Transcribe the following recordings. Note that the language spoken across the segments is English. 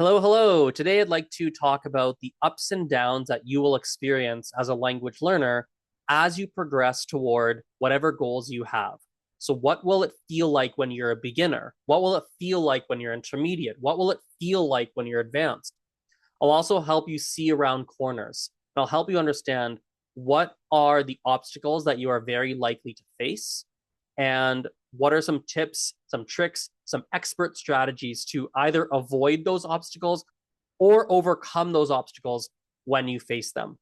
Hello, hello. Today I'd like to talk about the ups and downs that you will experience as a language learner as you progress toward whatever goals you have. So, what will it feel like when you're a beginner? What will it feel like when you're intermediate? What will it feel like when you're advanced? I'll also help you see around corners. I'll help you understand what are the obstacles that you are very likely to face and what are some tips, some tricks, some expert strategies to either avoid those obstacles or overcome those obstacles when you face them.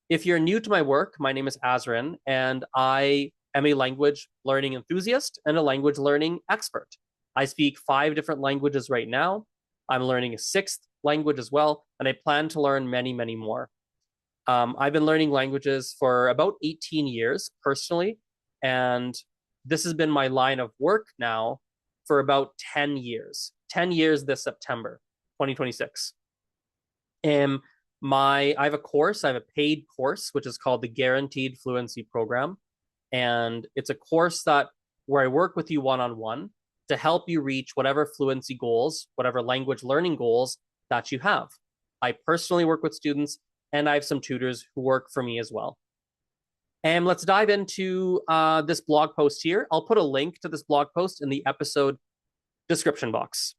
If you're new to my work, my name is Azren, and I am a language learning enthusiast and a language learning expert. I speak 5 different languages right now. I'm learning a 6th language as well, and I plan to learn many, many more. I've been learning languages for about 18 years personally, and this has been my line of work now for about 10 years. 10 years this September, 2026. And I have a course, I have a paid course, which is called the Guaranteed Fluency Program. And it's a course that where I work with you one-on-one to help you reach whatever fluency goals, whatever language learning goals that you have. I personally work with students, and I have some tutors who work for me as well. And let's dive into this blog post here. I'll put a link to this blog post in the episode description box.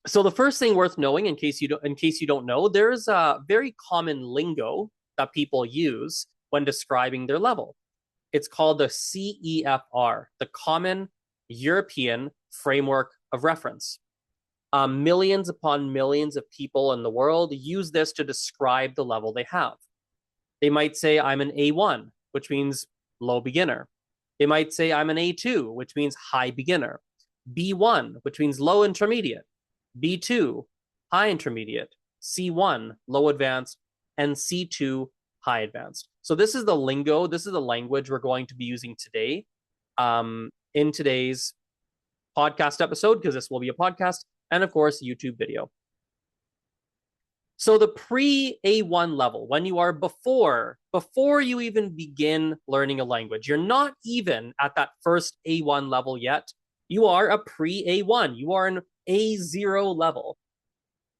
So the first thing worth knowing, in case you don't know, there's a very common lingo that people use when describing their level. It's called the CEFR, the Common European Framework of Reference. Millions upon millions of people in the world use this to describe the level they have. They might say, I'm an A1, which means low beginner. They might say, I'm an A2, which means high beginner. B1, which means low intermediate. B2, high intermediate. C1, low advanced. And C2, high advanced. So this is the lingo, this is the language we're going to be using today in today's podcast episode, because this will be a podcast, and of course, YouTube video. So the pre-A1 level, when you are before you even begin learning a language, you're not even at that first A1 level yet. You are a pre-A1. You are an A0 level.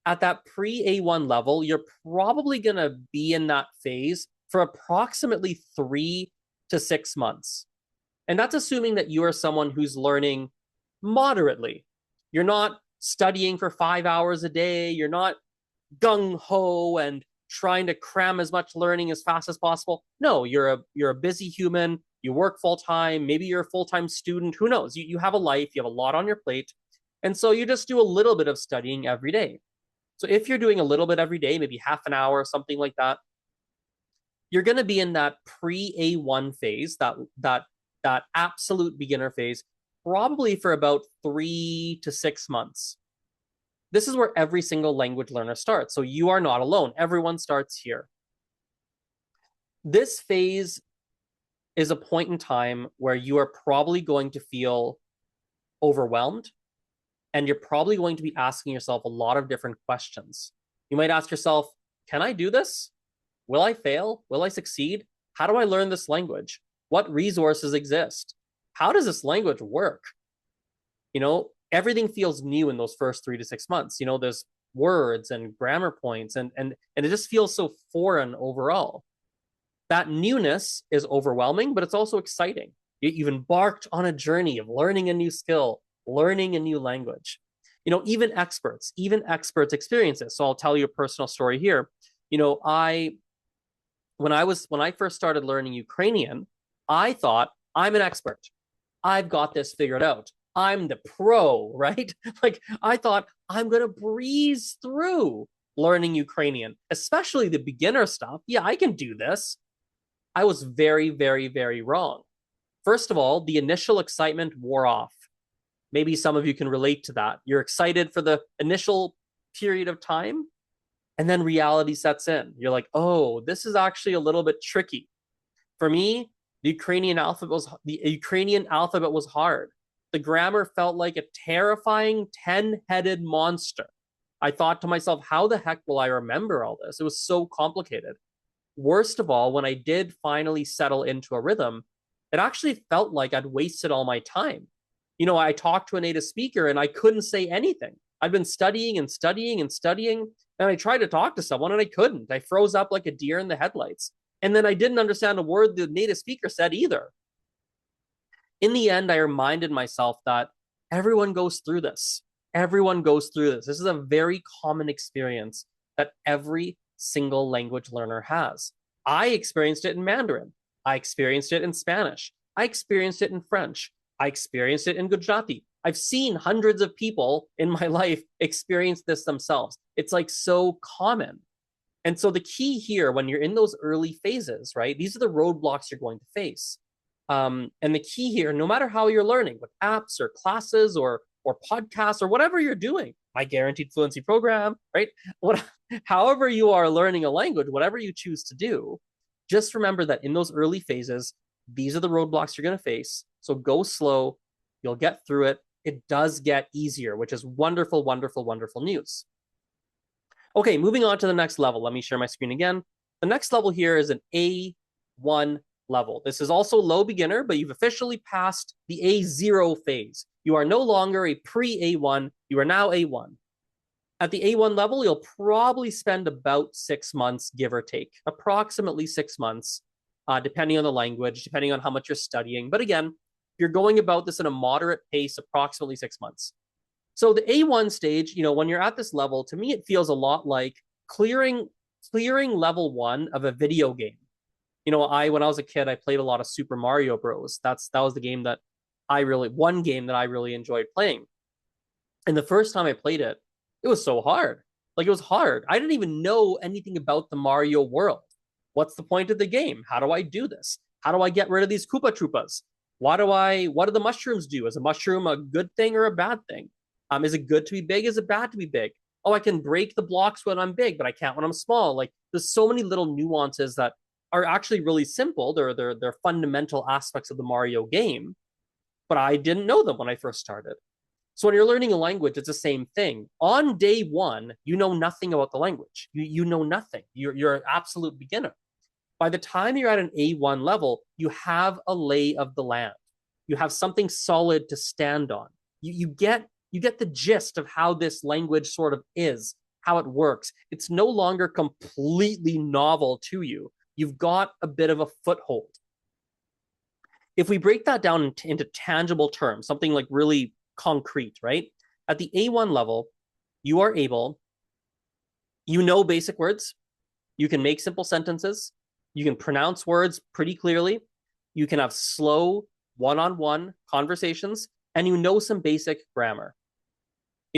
At that pre-A1 level, you're probably going to be in that phase for approximately 3 to 6 months. And that's assuming that you are someone who's learning moderately. You're not studying for 5 hours a day. You're not gung-ho and trying to cram as much learning as fast as possible. No, you're a busy human. You work full-time. Maybe you're a full-time student. Who knows? You have a life. You have a lot on your plate. And so you just do a little bit of studying every day. So if you're doing a little bit every day, maybe half an hour, something like that, you're going to be in that pre-A1 phase, that absolute beginner phase, probably for about 3 to 6 months. This is where every single language learner starts. So you are not alone. Everyone starts here. This phase is a point in time where you are probably going to feel overwhelmed, and you're probably going to be asking yourself a lot of different questions. You might ask yourself, can I do this? Will I fail? Will I succeed? How do I learn this language? What resources exist? How does this language work? Everything feels new in those first 3 to 6 months. There's words and grammar points, and it just feels so foreign overall. That newness is overwhelming, but it's also exciting. You've embarked on a journey of learning a new skill, learning a new language. Even experts experience this. So I'll tell you a personal story here. When I first started learning Ukrainian, I thought, I'm an expert. I've got this figured out. I'm the pro, right? Like, I thought I'm going to breeze through learning Ukrainian, especially the beginner stuff. Yeah, I can do this. I was very, very, very wrong. First of all, the initial excitement wore off. Maybe some of you can relate to that. You're excited for the initial period of time, and then reality sets in. You're like, oh, this is actually a little bit tricky. For me, the Ukrainian alphabet was hard. The grammar felt like a terrifying 10-headed monster. I thought to myself, how the heck will I remember all this? It was so complicated. Worst of all, when I did finally settle into a rhythm, it actually felt like I'd wasted all my time. I talked to a native speaker and I couldn't say anything. I'd been studying and studying and studying, and I tried to talk to someone and I couldn't. I froze up like a deer in the headlights. And then I didn't understand a word the native speaker said either. In the end, I reminded myself that everyone goes through this. Everyone goes through this. This is a very common experience that every single language learner has. I experienced it in Mandarin. I experienced it in Spanish. I experienced it in French. I experienced it in Gujarati. I've seen hundreds of people in my life experience this themselves. It's like so common. And so the key here, when you're in those early phases, right, these are the roadblocks you're going to face. And the key here, no matter how you're learning, with apps or classes or podcasts or whatever you're doing, my guaranteed fluency program, right? However you are learning a language, whatever you choose to do, just remember that in those early phases, these are the roadblocks you're going to face. So go slow, you'll get through it. It does get easier, which is wonderful, wonderful, wonderful news. Okay, moving on to the next level. Let me share my screen again. The next level here is an A1 level. This is also low beginner, but you've officially passed the A0 phase. You are no longer a pre-A1, you are now A1. At the A1 level, you'll probably spend about 6 months, give or take, approximately 6 months, depending on the language, depending on how much you're studying. But again, you're going about this at a moderate pace, approximately 6 months. So the A1 stage, when you're at this level, to me, it feels a lot like clearing level 1 of a video game. When I was a kid, I played a lot of Super Mario Bros. That was the game that one game that I really enjoyed playing. And the first time I played it, it was so hard. Like, it was hard. I didn't even know anything about the Mario world. What's the point of the game? How do I do this? How do I get rid of these Koopa Troopas? What do the mushrooms do? Is a mushroom a good thing or a bad thing? Is it good to be big? Is it bad to be big? Oh, I can break the blocks when I'm big, but I can't when I'm small. Like, there's so many little nuances that are actually really simple. They're fundamental aspects of the Mario game, but I didn't know them when I first started. So when you're learning a language, it's the same thing. On day 1, you know nothing about the language. You know nothing. You're an absolute beginner. By the time you're at an A1 level, you have a lay of the land. You have something solid to stand on. You get the gist of how this language sort of is, how it works. It's no longer completely novel to you. You've got a bit of a foothold. If we break that down into tangible terms, something like really concrete, right? At the A1 level, you are able, basic words, you can make simple sentences, you can pronounce words pretty clearly, you can have slow one-on-one conversations, and some basic grammar.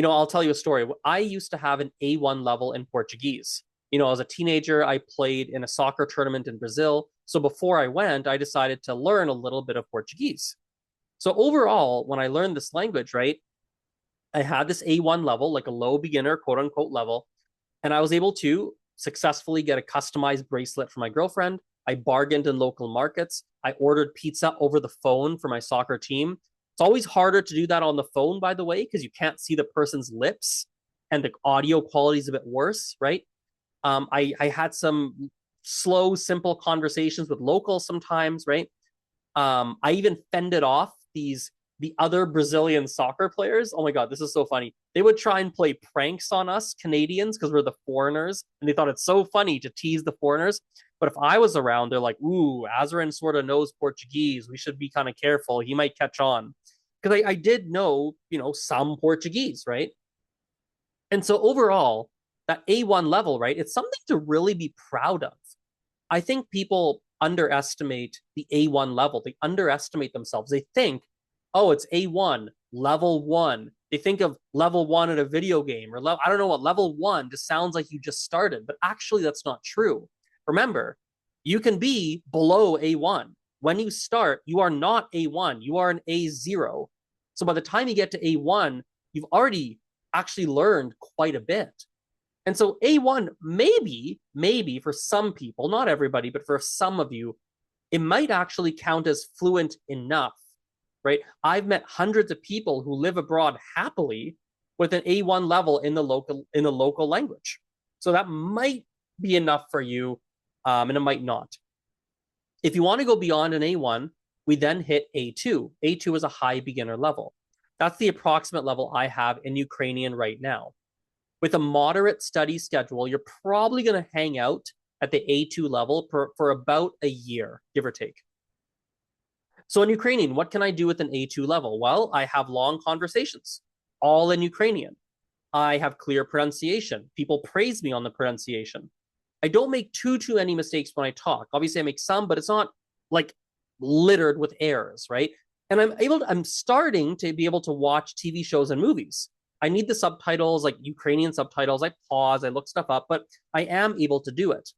I'll tell you a story. I used to have an A1 level in Portuguese. As a teenager, I played in a soccer tournament in Brazil. So before I went, I decided to learn a little bit of Portuguese. So overall, when I learned this language, right, I had this A1 level, like a low beginner, quote unquote level, and I was able to successfully get a customized bracelet for my girlfriend. I bargained in local markets. I ordered pizza over the phone for my soccer team. It's always harder to do that on the phone, by the way, because you can't see the person's lips and the audio quality is a bit worse, right? I had some slow, simple conversations with locals sometimes, right? I even fended off the other Brazilian soccer players. Oh my God, this is so funny. They would try and play pranks on us Canadians because we're the foreigners, and they thought it's so funny to tease the foreigners. But if I was around, they're like, ooh, Azren sort of knows Portuguese. We should be kind of careful. He might catch on. Because I did know, some Portuguese, right? And so overall, that A1 level, right, it's something to really be proud of. I think people underestimate the A1 level. They underestimate themselves. They think, oh, it's A1, level 1. They think of level 1 in a video game or I don't know what, level 1 just sounds like you just started, but actually that's not true. Remember, you can be below A1. When you start, you are not A1, you are an A0. So by the time you get to A1, you've already actually learned quite a bit. And so A1, maybe for some people, not everybody, but for some of you, it might actually count as fluent enough, right? I've met hundreds of people who live abroad happily with an A1 level in the local language. So that might be enough for you, and it might not. If you want to go beyond an A1, we then hit A2. A2 is a high beginner level. That's the approximate level I have in Ukrainian right now. With a moderate study schedule, you're probably going to hang out at the A2 level for about a year, give or take. So in Ukrainian, what can I do with an A2 level? Well, I have long conversations, all in Ukrainian. I have clear pronunciation. People praise me on the pronunciation. I don't make too many mistakes when I talk. Obviously, I make some, but it's not like littered with errors, right? And I'm starting to be able to watch TV shows and movies. I need the subtitles, like Ukrainian subtitles. I pause, I look stuff up, but I am able to do it.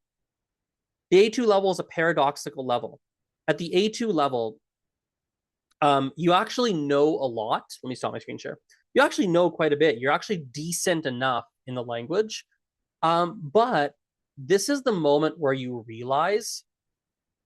The A2 level is a paradoxical level. At the A2 level, you actually know a lot. Let me stop my screen share. You actually know quite a bit. You're actually decent enough in the language. But this is the moment where you realize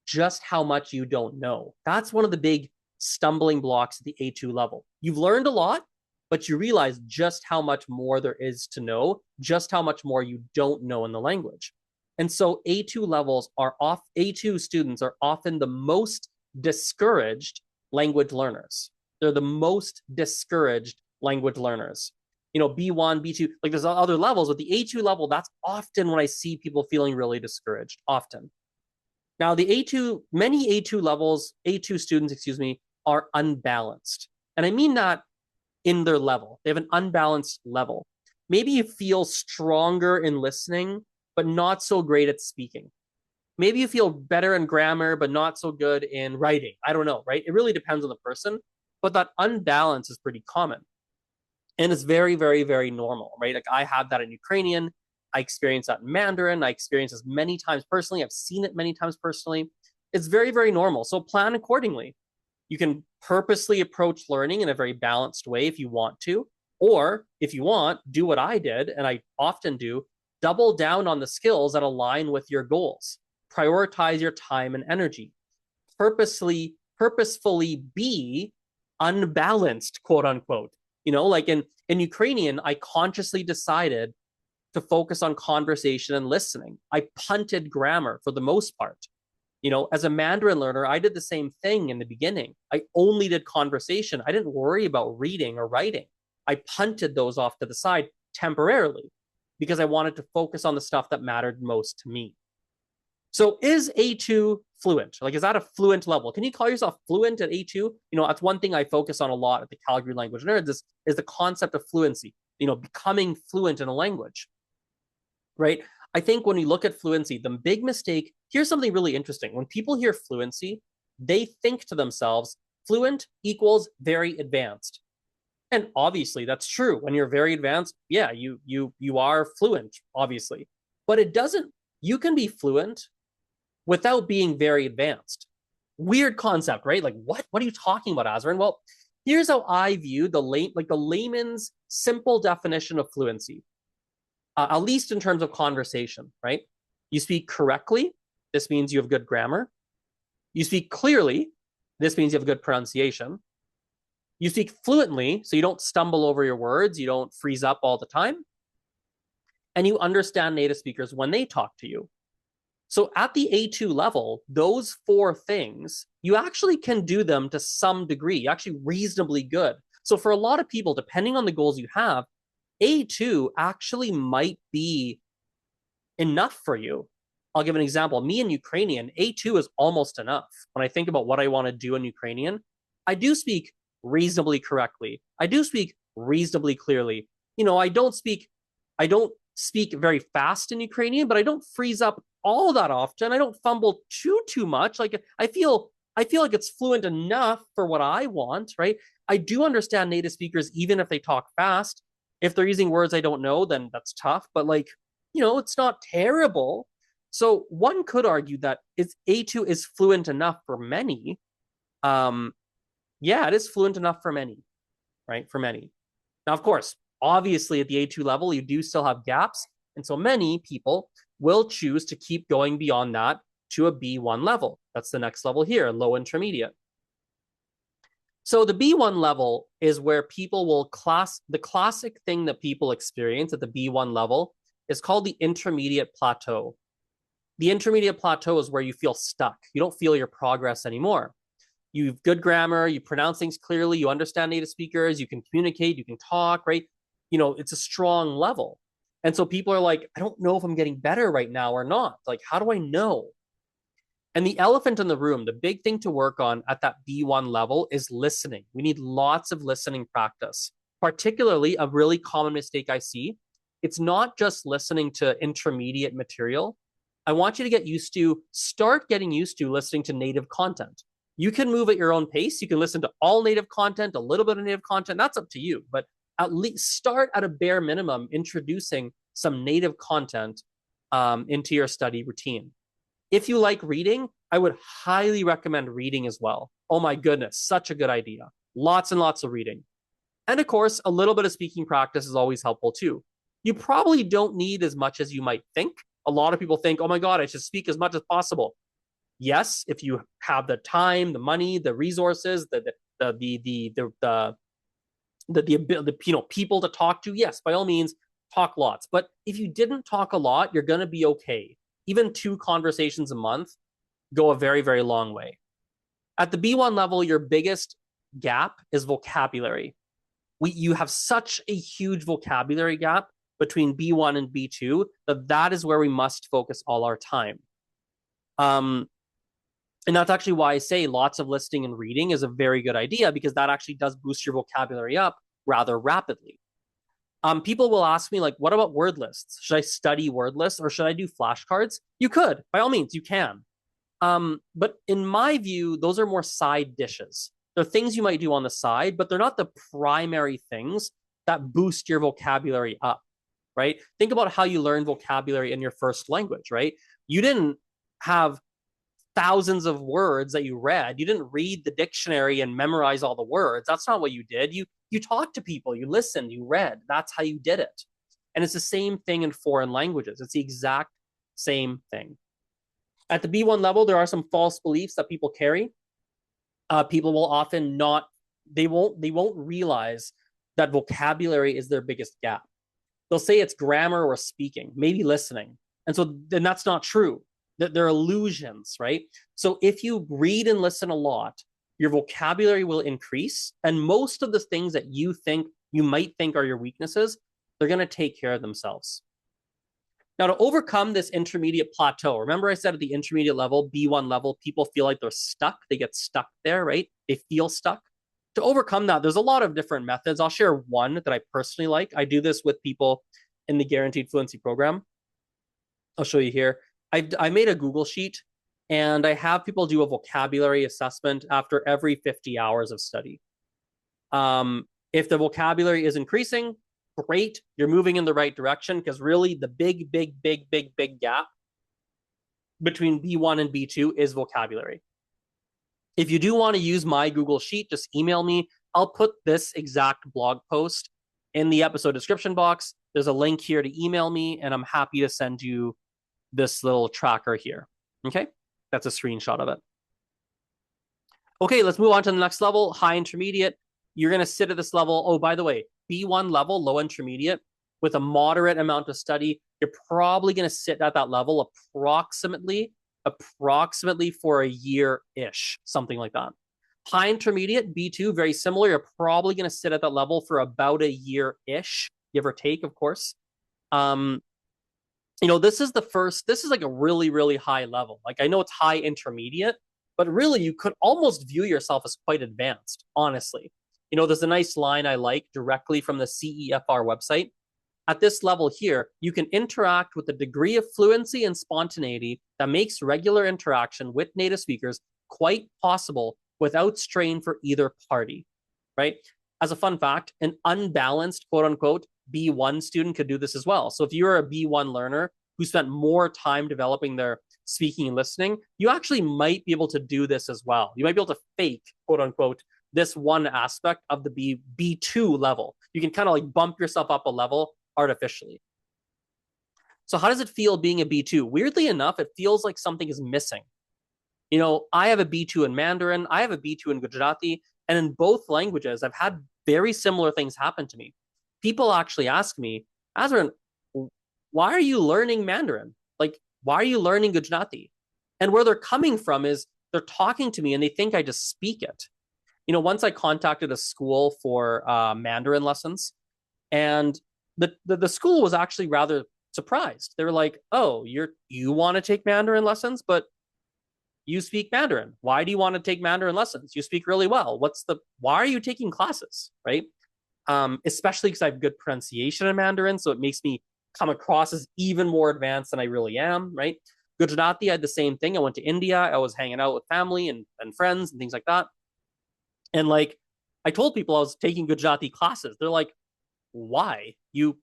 just how much you don't know. That's one of the big stumbling blocks at the A2 level. You've learned a lot, but you realize just how much more there is to know, just how much more you don't know in the language. And so A2 students are often the most discouraged language learners. They're the most discouraged language learners. B1, B2, like there's other levels, but the A2 level, that's often when I see people feeling really discouraged, often. Now, many A2 students, are unbalanced. And I mean that in their level. They have an unbalanced level. Maybe you feel stronger in listening, but not so great at speaking. Maybe you feel better in grammar, but not so good in writing. I don't know, right? It really depends on the person, but that unbalance is pretty common. And it's very, very, very normal, right? Like I have that in Ukrainian. I experience that in Mandarin. I experience this many times personally. I've seen it many times personally. It's very, very normal. So plan accordingly. You can purposely approach learning in a very balanced way if you want to. Or if you want, do what I did, and I often do, double down on the skills that align with your goals. Prioritize your time and energy. Purposefully be unbalanced, quote unquote. Like in Ukrainian, I consciously decided to focus on conversation and listening. I punted grammar for the most part. As a Mandarin learner, I did the same thing in the beginning. I only did conversation. I didn't worry about reading or writing. I punted those off to the side temporarily because I wanted to focus on the stuff that mattered most to me. So is A2 fluent? Like, is that a fluent level? Can you call yourself fluent at A2? That's one thing I focus on a lot at the Calgary Language Nerds is the concept of fluency, becoming fluent in a language, right? I think when you look at fluency, the big mistake, here's something really interesting. When people hear fluency, they think to themselves, fluent equals very advanced. And obviously that's true. When you're very advanced, yeah, you are fluent, obviously. But it doesn't, you can be fluent without being very advanced. Weird concept, right? Like, what are you talking about, Azren? Well, here's how I view the layman's simple definition of fluency, at least in terms of conversation, right? You speak correctly. This means you have good grammar. You speak clearly. This means you have good pronunciation. You speak fluently, so you don't stumble over your words. You don't freeze up all the time. And you understand native speakers when they talk to you. So at the A2 level, those 4 things, you actually can do them to some degree, actually reasonably good. So for a lot of people, depending on the goals you have, A2 actually might be enough for you. I'll give an example. Me in Ukrainian, A2 is almost enough. When I think about what I want to do in Ukrainian, I do speak reasonably correctly. I do speak reasonably clearly. I don't speak very fast in Ukrainian, but I don't freeze up all that often. I don't fumble too much. Like I feel like it's fluent enough for what I want, right? I do understand native speakers even if they talk fast. If they're using words I don't know, then that's tough, but it's not terrible. So one could argue that A2 is fluent enough for many. Yeah, it is fluent enough for many, right? For many. Now, of course, obviously at the A2 level, you do still have gaps. And so many people will choose to keep going beyond that to a B1 level. That's the next level here, low intermediate. So the B1 level is where people will the classic thing that people experience at the B1 level is called the intermediate plateau. The intermediate plateau is where you feel stuck. You don't feel your progress anymore. You have good grammar, you pronounce things clearly, you understand native speakers, you can communicate, you can talk, right? It's a strong level. And so people are like, I don't know if I'm getting better right now or not. Like, how do I know? And the elephant in the room, the big thing to work on at that B1 level is listening. We need lots of listening practice. Particularly, a really common mistake I see, it's not just listening to intermediate material. I want you to start getting used to listening to native content. You can move at your own pace. You can listen to all native content, a little bit of native content. That's up to you. But at least start at a bare minimum, introducing some native content into your study routine. If you like reading, I would highly recommend reading as well. Oh my goodness, such a good idea. Lots and lots of reading. And of course, a little bit of speaking practice is always helpful too. You probably don't need as much as you might think. A lot of people think, oh my God, I should speak as much as possible. Yes, if you have the time, the money, the resources, the people to talk to, yes, by all means, talk lots. But if you didn't talk a lot, you're going to be okay. Even 2 conversations a month go a very, very long way. At the B1 level, your biggest gap is vocabulary. You have such a huge vocabulary gap between B1 and B2 that is where we must focus all our time. And that's actually why I say lots of listening and reading is a very good idea, because that actually does boost your vocabulary up rather rapidly. People will ask me, like, what about word lists? Should I study word lists or should I do flashcards? You could, by all means, you can. But in my view, those are more side dishes. They're things you might do on the side, but they're not the primary things that boost your vocabulary up, right? Think about how you learn vocabulary in your first language, right? You didn't have thousands of words that you read. You didn't read the dictionary and memorize all the words. That's not what you did. You talked to people, you listened, you read. That's how you did it. And it's the same thing in foreign languages. It's the exact same thing. At the B1 level, there are some false beliefs that people carry. People will often they won't realize that vocabulary is their biggest gap. They'll say it's grammar or speaking, maybe listening. And so then that's not true. They're illusions, right? So if you read and listen a lot, your vocabulary will increase. And most of the things that you might think are your weaknesses, they're going to take care of themselves. Now, to overcome this intermediate plateau, remember I said at the intermediate level, B1 level, people feel like they're stuck. They get stuck there, right? They feel stuck. To overcome that, there's a lot of different methods. I'll share one that I personally like. I do this with people in the Guaranteed Fluency program. I'll show you here. I made a Google sheet, and I have people do a vocabulary assessment after every 50 hours of study. If the vocabulary is increasing, great, you're moving in the right direction, because really the big gap between B1 and B2 is vocabulary. If you do want to use my Google Sheet, just email me. I'll put this exact blog post in the episode description box. There's a link here to email me, and I'm happy to send you this little tracker here. Okay, that's a screenshot of it. Okay, let's move on to the next level, high intermediate. You're going to sit at this level. Oh, by the way, B1 level, low intermediate, with a moderate amount of study, you're probably going to sit at that level approximately for a year-ish, something like that. High intermediate, B2, very similar. You're probably going to sit at that level for about a year-ish, give or take, of course. This is like a really, really high level. Like, I know it's high intermediate, but really you could almost view yourself as quite advanced, honestly. There's a nice line I like directly from the CEFR website. At this level here, you can interact with a degree of fluency and spontaneity that makes regular interaction with native speakers quite possible without strain for either party, right? As a fun fact, an unbalanced, quote unquote, B1 student could do this as well. So if you're a B1 learner who spent more time developing their speaking and listening, you actually might be able to do this as well. You might be able to fake, quote unquote, this one aspect of the B2 level. You can kind of like bump yourself up a level artificially. So how does it feel being a B2? Weirdly enough, it feels like something is missing. I have a B2 in Mandarin, I have a B2 in Gujarati, and in both languages, I've had very similar things happen to me. People actually ask me, Azren, why are you learning Mandarin? Like, why are you learning Gujarati? And where they're coming from is they're talking to me and they think I just speak it. Once I contacted a school for Mandarin lessons, and the school was actually rather surprised. They were like, "Oh, you want to take Mandarin lessons, but you speak Mandarin. Why do you want to take Mandarin lessons? You speak really well. Why are you taking classes?" Right? Especially because I have good pronunciation in Mandarin, so it makes me come across as even more advanced than I really am, right? Gujarati, I had the same thing. I went to India. I was hanging out with family and friends and things like that. And like, I told people I was taking Gujarati classes. They're like, why? You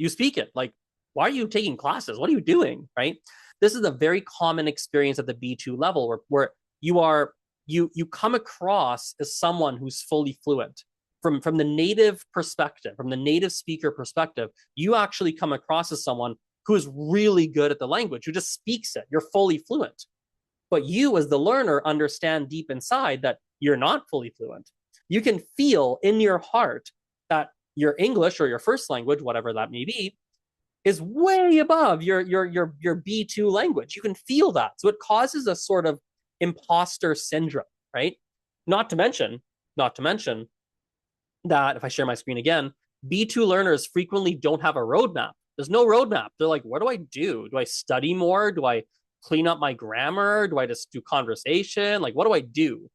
speak it. Like, why are you taking classes? What are you doing? Right? This is a very common experience at the B2 level where you come across as someone who's fully fluent. From the native perspective, from the native speaker perspective, you actually come across as someone who is really good at the language, who just speaks it. You're fully fluent. But you, as the learner, understand deep inside that you're not fully fluent. You can feel in your heart that your English or your first language, whatever that may be, is way above your B2 language. You can feel that. So it causes a sort of imposter syndrome, right? Not to mention that if I share my screen again, B2 learners frequently don't have a roadmap. There's no roadmap. They're like, what do I do? Do I study more? Do I clean up my grammar? Do I just do conversation? Like, what do I do?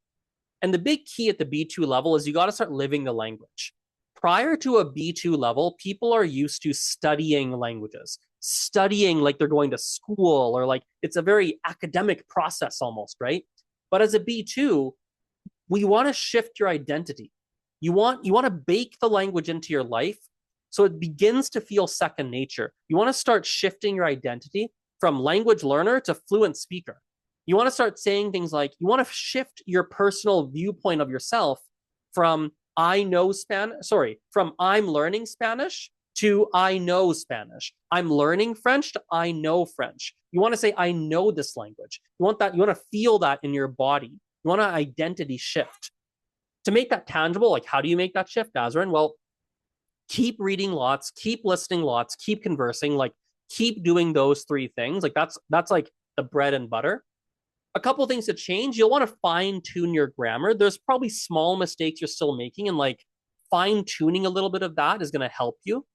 And the big key at the B2 level is you got to start living the language. Prior to a B2 level, people are used to studying languages, studying like they're going to school, or like it's a very academic process almost, right? But as a B2, we want to shift your identity. You want to bake the language into your life so it begins to feel second nature. You want to start shifting your identity from language learner to fluent speaker. You want to start saying things like, you want to shift your personal viewpoint of yourself from I'm learning Spanish to I know Spanish. I'm learning French to I know French. You want to say, I know this language. You want to feel that in your body. You want an identity shift. To make that tangible, like how do you make that shift, Azren? Well, keep reading lots, keep listening lots, keep conversing, like keep doing those three things. Like that's like the bread and butter. A couple of things to change. You'll want to fine tune your grammar. There's probably small mistakes you're still making, and like fine tuning a little bit of that is going to help you.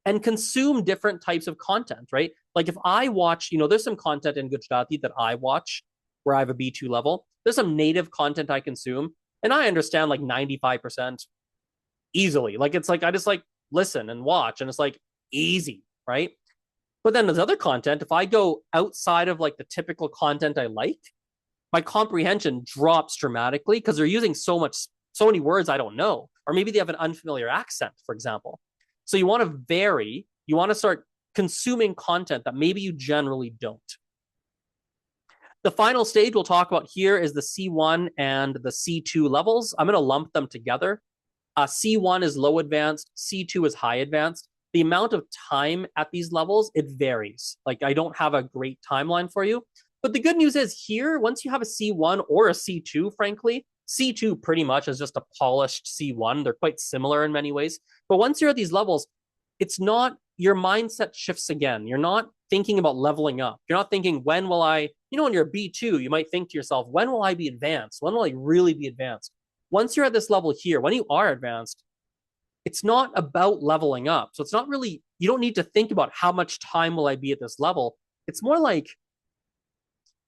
And consume different types of content, right? Like if I watch, there's some content in Gujarati that I watch where I have a B2 level. There's some native content I consume, and I understand like 95% easily. Like it's like I just like listen and watch, and it's like easy, right? But then there's other content. If I go outside of like the typical content I like, my comprehension drops dramatically because they're using so many words I don't know, or maybe they have an unfamiliar accent, for example. So you want to vary. You want to start consuming content that maybe you generally don't. The final stage we'll talk about here is the C1 and the C2 levels. I'm going to lump them together. C1 is low advanced, C2 is high advanced. The amount of time at these levels, it varies. Like I don't have a great timeline for you. But the good news is here, once you have a C1 or a C2, frankly, C2 pretty much is just a polished C1. They're quite similar in many ways. But once you're at these levels, it's not, your mindset shifts again. You're not thinking about leveling up. You're not thinking, when will I, when you're B2, you might think to yourself, when will I be advanced? When will I really be advanced? Once you're at this level here, when you are advanced, it's not about leveling up. So it's not really, you don't need to think about how much time will I be at this level. It's more like,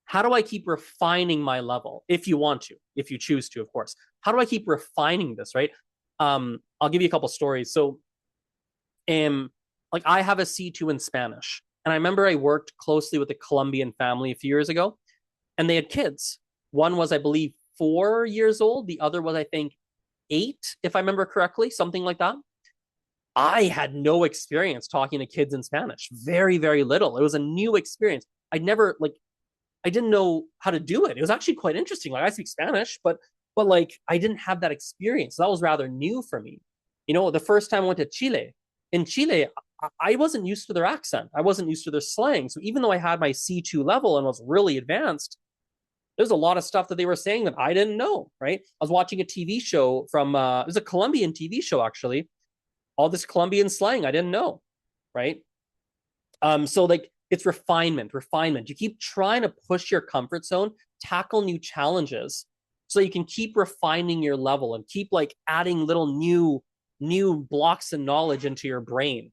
how do I keep refining my level? If you want to, if you choose to, of course. How do I keep refining this, right? I'll give you a couple stories. So, like I have a C2 in Spanish. And I remember I worked closely with a Colombian family a few years ago, and they had kids. One was, I believe, 4 years old. The other was, I think, 8, if I remember correctly, something like that. I had no experience talking to kids in Spanish. Very, very little. It was a new experience. I didn't know how to do it. It was actually quite interesting. Like I speak Spanish, but like I didn't have that experience. That was rather new for me. The first time I went to Chile, in Chile, I wasn't used to their accent. I wasn't used to their slang. So even though I had my C2 level and was really advanced, there's a lot of stuff that they were saying that I didn't know, right? I was watching a TV show from, it was a Colombian TV show, actually. All this Colombian slang I didn't know, right? So like it's refinement. You keep trying to push your comfort zone, tackle new challenges so you can keep refining your level and keep like adding little new blocks of knowledge into your brain.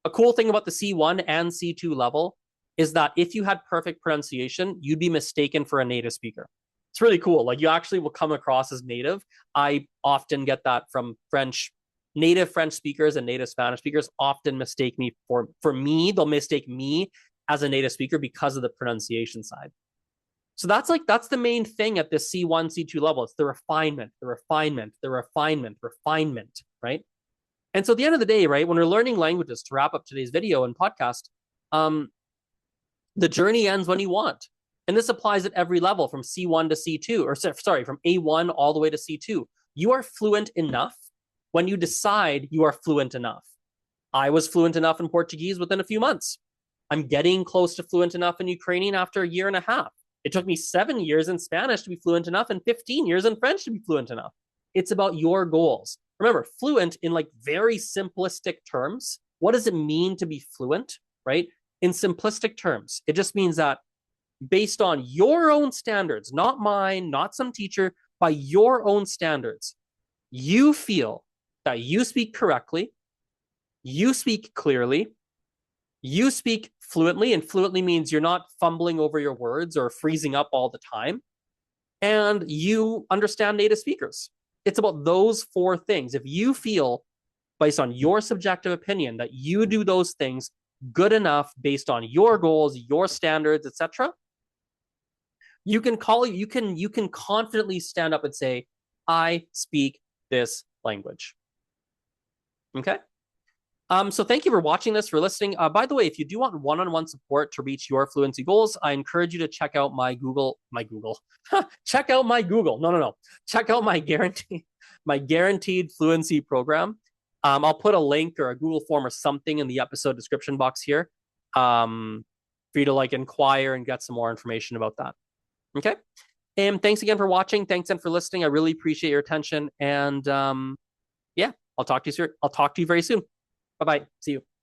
A cool thing about the C1 and C2 level is that if you had perfect pronunciation, you'd be mistaken for a native speaker. It's really cool. Like you actually will come across as native. I often get that from native French speakers and native Spanish speakers often mistake me for me. They'll mistake me as a native speaker because of the pronunciation side. So that's the main thing at this C1, C2 level. It's the refinement, right? And so at the end of the day, right, when we're learning languages, to wrap up today's video and podcast, the journey ends when you want. And this applies at every level from C1 to C2, or sorry, from A1 all the way to C2. You are fluent enough when you decide you are fluent enough. I was fluent enough in Portuguese within a few months. I'm getting close to fluent enough in Ukrainian after a year and a half. It took me 7 years in Spanish to be fluent enough and 15 years in French to be fluent enough. It's about your goals. Remember, fluent in like very simplistic terms. What does it mean to be fluent, right? In simplistic terms, it just means that based on your own standards, not mine, not some teacher, by your own standards, you feel that you speak correctly, you speak clearly, you speak fluently, and fluently means you're not fumbling over your words or freezing up all the time, and you understand native speakers. It's about those 4 things. If you feel, based on your subjective opinion, that you do those things good enough based on your goals, your standards, etc., you can confidently stand up and say, I speak this language. Okay? So thank you for watching this, for listening. By the way, if you do want one-on-one support to reach your fluency goals, I encourage you to check out my Google. Check out my Google. No. Check out my guaranteed fluency program. I'll put a link or a Google form or something in the episode description box here for you to like inquire and get some more information about that. Okay. And thanks again for watching. Thanks again for listening. I really appreciate your attention. And yeah, I'll talk to you very soon. Bye-bye. See you.